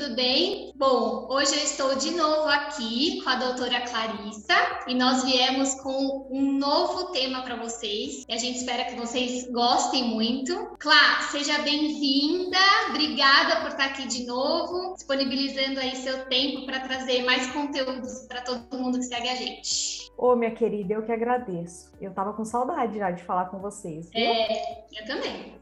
tudo bem? Bom, hoje eu estou de novo aqui com a doutora Clarissa e nós viemos com um novo tema para vocês e a gente espera que vocês gostem muito. Clá, seja bem-vinda, obrigada por estar aqui de novo, disponibilizando aí seu tempo para trazer mais conteúdos para todo mundo que segue a gente. Ô, minha querida, eu que agradeço. Eu tava com saudade já de falar com vocês, viu? Eu também.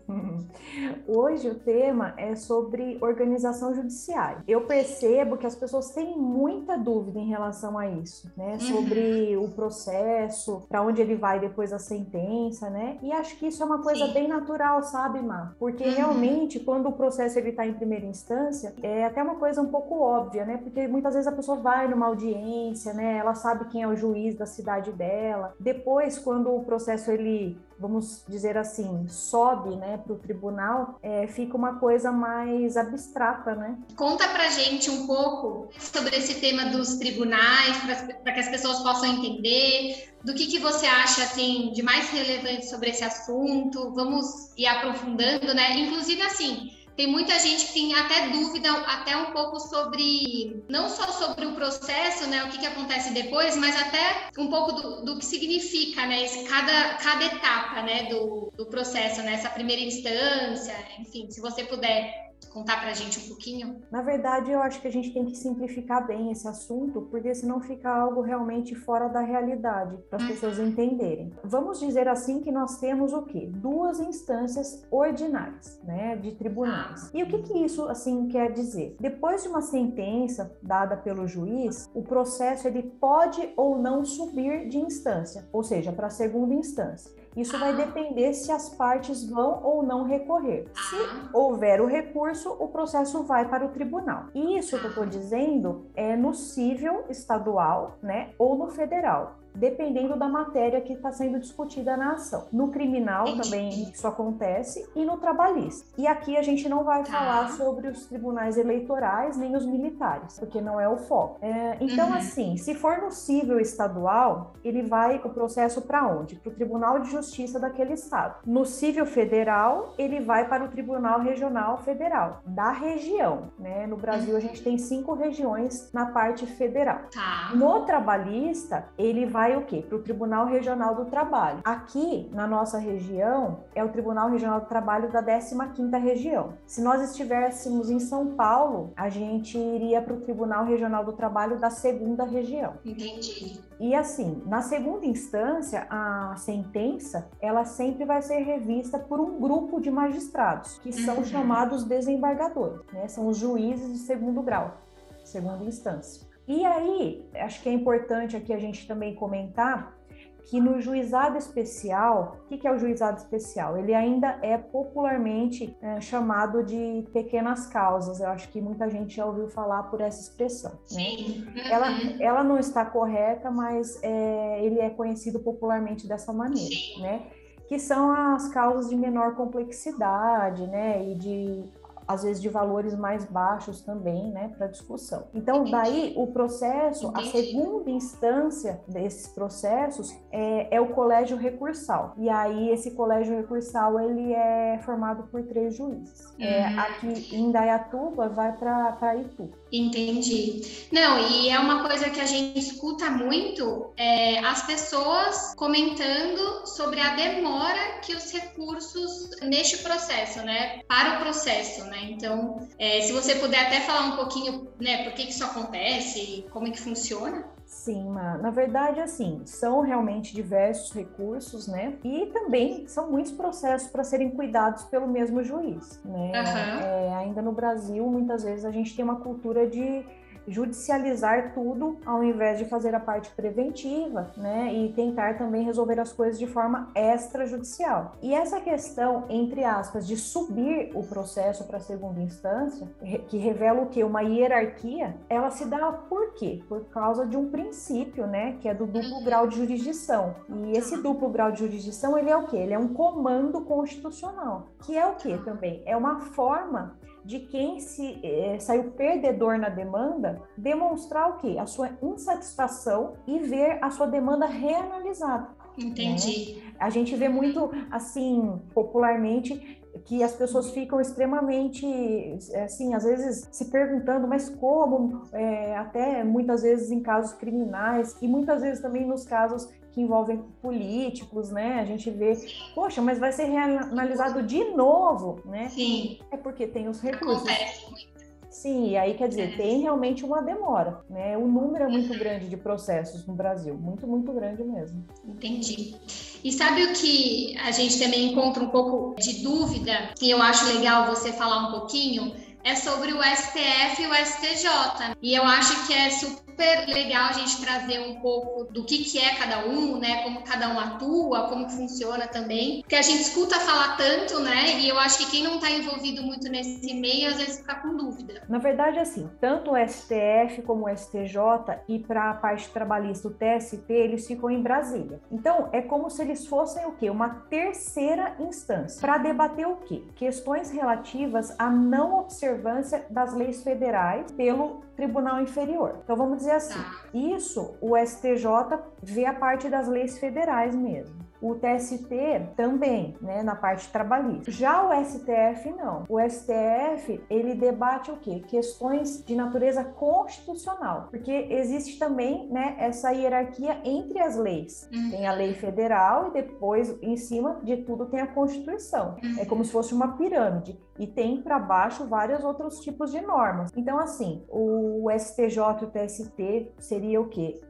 Hoje o tema é sobre organização judiciária. Eu percebo que as pessoas têm muita dúvida em relação a isso, né? Sobre o processo, para onde ele vai depois da sentença, né? E acho que isso é uma coisa bem natural, sabe, Má? Porque realmente, quando o processo ele está em primeira instância, é até uma coisa um pouco óbvia, né? Porque muitas vezes a pessoa vai numa audiência, né? Ela sabe quem é o juiz da cidade dela. Depois, quando o processo ele, vamos dizer assim, sobe, né, para o tribunal, fica uma coisa mais abstrata, né? Conta pra gente um pouco sobre esse tema dos tribunais, para que as pessoas possam entender, do que você acha, assim, de mais relevante sobre esse assunto. Vamos ir aprofundando, né? Inclusive, assim, tem muita gente que tem até dúvida, até um pouco sobre, não só sobre o processo, né, o que acontece depois, mas até um pouco do que significa, né, cada etapa, né, do processo, né, essa primeira instância, enfim, se você puder contar pra gente um pouquinho. Na verdade, eu acho que a gente tem que simplificar bem esse assunto, porque senão fica algo realmente fora da realidade, para as pessoas entenderem. Vamos dizer assim que nós temos o quê? Duas instâncias ordinárias, né, de tribunais. E o que isso, assim, quer dizer? Depois de uma sentença dada pelo juiz, o processo ele pode ou não subir de instância, ou seja, para a segunda instância. Isso vai depender se as partes vão ou não recorrer. Se houver o recurso, o processo vai para o tribunal. E isso que eu estou dizendo é no cível estadual, né, ou no federal, dependendo da matéria que está sendo discutida na ação. No criminal também isso acontece e no trabalhista. E aqui a gente não vai falar sobre os tribunais eleitorais nem os militares, porque não é o foco. Então, assim, se for no cível estadual, ele vai o processo para onde? Para o Tribunal de Justiça daquele estado. No cível federal, ele vai para o Tribunal Regional Federal, da região, né? No Brasil, a gente tem 5 regiões na parte federal. No trabalhista, ele vai o quê? Para o Tribunal Regional do Trabalho. Aqui, na nossa região, é o Tribunal Regional do Trabalho da 15ª região. Se nós estivéssemos em São Paulo, a gente iria para o Tribunal Regional do Trabalho da 2ª região. Entendi. E assim, na segunda instância, a sentença, ela sempre vai ser revista por um grupo de magistrados, que são chamados desembargadores, né? São os juízes de segundo grau, segunda instância. E aí, acho que é importante aqui a gente também comentar que no juizado especial, o que é o juizado especial? Ele ainda é popularmente chamado de pequenas causas. Eu acho que muita gente já ouviu falar por essa expressão, né? Ela não está correta, mas ele é conhecido popularmente dessa maneira, né? Que são as causas de menor complexidade, né? E às vezes de valores mais baixos também, né, para discussão. Então, daí o processo, a segunda instância desses processos é o colégio recursal. E aí esse colégio recursal, ele é formado por 3 juízes. Aqui em Indaiatuba vai para Itu. Entendi. Não, e é uma coisa que a gente escuta muito, as pessoas comentando sobre a demora que os recursos neste processo, né, para o processo, né? Então, se você puder até falar um pouquinho, né, por que isso acontece, como é que funciona? Sim, na verdade, assim, são realmente diversos recursos, né? E também são muitos processos para serem cuidados pelo mesmo juiz, né? Ainda no Brasil, muitas vezes a gente tem uma cultura de judicializar tudo ao invés de fazer a parte preventiva, né, e tentar também resolver as coisas de forma extrajudicial. E essa questão, entre aspas, de subir o processo para a segunda instância, que revela o quê? Uma hierarquia, ela se dá por quê? Por causa de um princípio, né, que é do duplo grau de jurisdição. E esse duplo grau de jurisdição, ele é o quê? Ele é um comando constitucional, que é o quê também? É uma forma de quem saiu perdedor na demanda, demonstrar o quê? A sua insatisfação e ver a sua demanda reanalisada. Entendi. Né? A gente vê muito, assim, popularmente, que as pessoas ficam extremamente, assim, às vezes se perguntando, mas como? Até muitas vezes em casos criminais e muitas vezes também nos casos que envolvem políticos, né? A gente vê, poxa, mas vai ser reanalisado de novo, né? Sim. É porque tem os recursos. Acontece muito. Sim, e aí quer dizer, tem realmente uma demora, né? O número é muito grande de processos no Brasil, muito, muito grande mesmo. Entendi. E sabe o que a gente também encontra um pouco de dúvida, e eu acho legal você falar um pouquinho, é sobre o STF e o STJ. E eu acho que é super legal a gente trazer um pouco do que é cada um, né? Como cada um atua, como funciona também. Porque a gente escuta falar tanto, né? E eu acho que quem não está envolvido muito nesse meio, às vezes fica com dúvida. Na verdade, assim, tanto o STF como o STJ e para a parte trabalhista, o TST, eles ficam em Brasília. Então, é como se eles fossem o quê? Uma terceira instância. Para debater o quê? Questões relativas à não observância das leis federais pelo Tribunal Inferior. Então, vamos dizer assim, isso o STJ vê a parte das leis federais mesmo. O TST também, né, na parte trabalhista. Já o STF não. O STF, ele debate o quê? Questões de natureza constitucional, porque existe também, né, essa hierarquia entre as leis. Tem a lei federal e depois, em cima de tudo, tem a Constituição. É como se fosse uma pirâmide. E tem para baixo vários outros tipos de normas. Então, assim, o STJ e o TST seria o quê?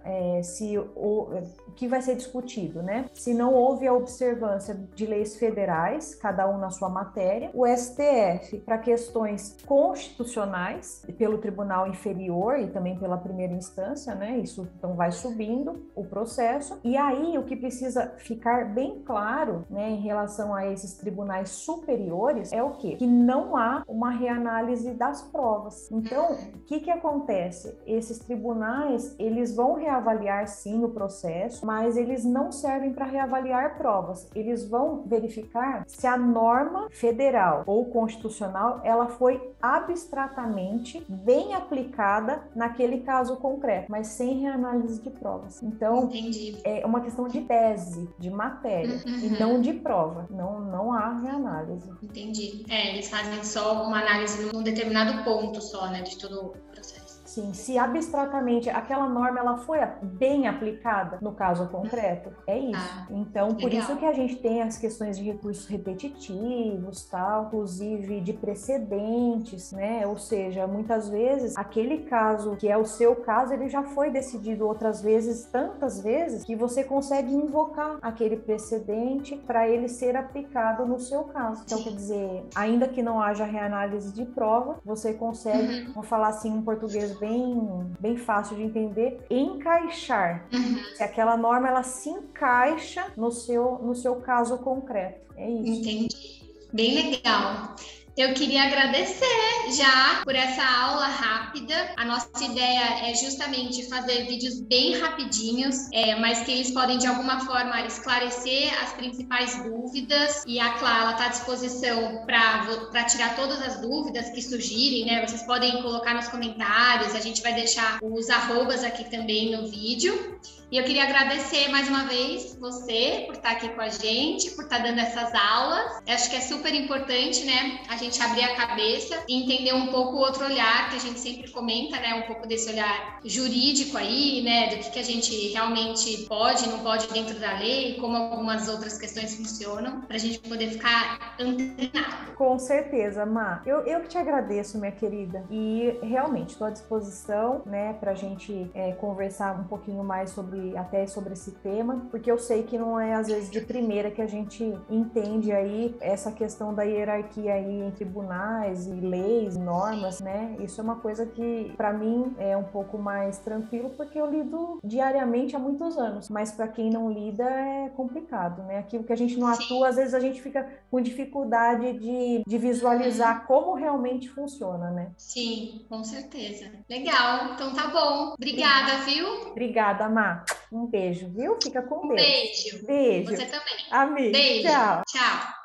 O que vai ser discutido, né? Se não houve a observância de leis federais, cada um na sua matéria, o STF para questões constitucionais, pelo Tribunal Inferior e também pela primeira instância, né? Isso então vai subindo o processo. E aí o que precisa ficar bem claro, né, em relação a esses tribunais superiores é o quê? Que não há uma reanálise das provas. Então, o que acontece? Esses tribunais, eles vão reavaliar sim o processo, mas eles não servem para reavaliar provas. Eles vão verificar se a norma federal ou constitucional, ela foi abstratamente bem aplicada naquele caso concreto, mas sem reanálise de provas. Então, entendi. É uma questão de tese, de matéria, e não de prova. Não há reanálise. Entendi. Eles fazem só uma análise num determinado ponto só, né, de todo o processo. Sim, se abstratamente aquela norma ela foi bem aplicada no caso concreto, é isso. Então, por isso que a gente tem as questões de recursos repetitivos, tal, inclusive de precedentes, né? Ou seja, muitas vezes aquele caso que é o seu caso, ele já foi decidido outras vezes, tantas vezes, que você consegue invocar aquele precedente para ele ser aplicado no seu caso. Então, quer dizer, ainda que não haja reanálise de prova, você consegue, vou falar assim em português bem fácil de entender, encaixar. Se aquela norma ela se encaixa no seu caso concreto. É isso. Entendi. Bem legal. Eu queria agradecer já por essa aula rápida. A nossa ideia é justamente fazer vídeos bem rapidinhos, mas que eles podem de alguma forma esclarecer as principais dúvidas. E a Clara está à disposição para tirar todas as dúvidas que surgirem, né? Vocês podem colocar nos comentários, a gente vai deixar os arrobas aqui também no vídeo. E eu queria agradecer mais uma vez você por estar aqui com a gente, por estar dando essas aulas. Eu acho que é super importante, né, a gente abrir a cabeça e entender um pouco o outro olhar que a gente sempre comenta, né, um pouco desse olhar jurídico aí, né, do que a gente realmente pode e não pode dentro da lei, como algumas outras questões funcionam, para a gente poder ficar antenado. Com certeza, Má. Eu que te agradeço, minha querida. E realmente estou à disposição, né, para a gente conversar um pouquinho mais sobre esse tema, porque eu sei que não é às vezes de primeira que a gente entende aí essa questão da hierarquia aí em tribunais e leis, normas, né? Isso é uma coisa que para mim é um pouco mais tranquilo, porque eu lido diariamente há muitos anos, mas para quem não lida é complicado, né? Aquilo que a gente não atua, às vezes a gente fica com dificuldade de visualizar como realmente funciona, né? Sim, com certeza. Legal, então tá bom. Obrigada, viu? Obrigada, Má. Um beijo, viu? Fica com Deus. Beijo. Beijo. Você também. Amém. Beijo. Tchau. Tchau.